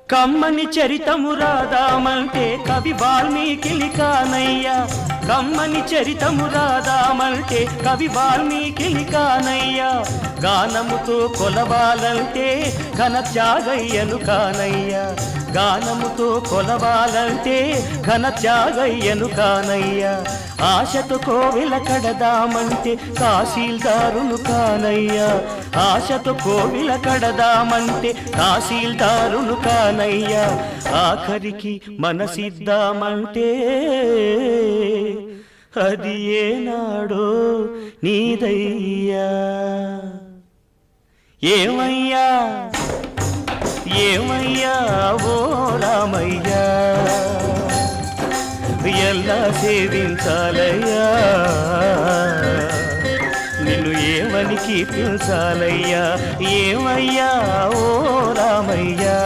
కమ్మని చరితము రాదామంటే కవి వాల్మీకి కానయ్యా కమ్మని చరితము రాదామంటే కవి వాల్మీకి కానయ్యా గానముతో కొలవాలంటే ఘన త్యాగయ్యను కానయ్యా గానముతో కొలవాలంటే ఘన త్యాగయ్యను కానయ్యా ఆశతో కోవెల కడదామంటే తహసీల్దారును కానయ్యా ఆశతో కోవెల కడదామంటే తహసీల్దారును కానయ్యా ఆఖరికి మనసిద్దామంటే అది ఏనాడో నీదయ్యా ఏమయ్యా ఏమయ్యా ఓ రామయ్యా ఎలా సేవించాలయ్యా నిన్ను ఏమని కీర్తించాలయ్యా ఏమయ్యా ఓ రామయ్యా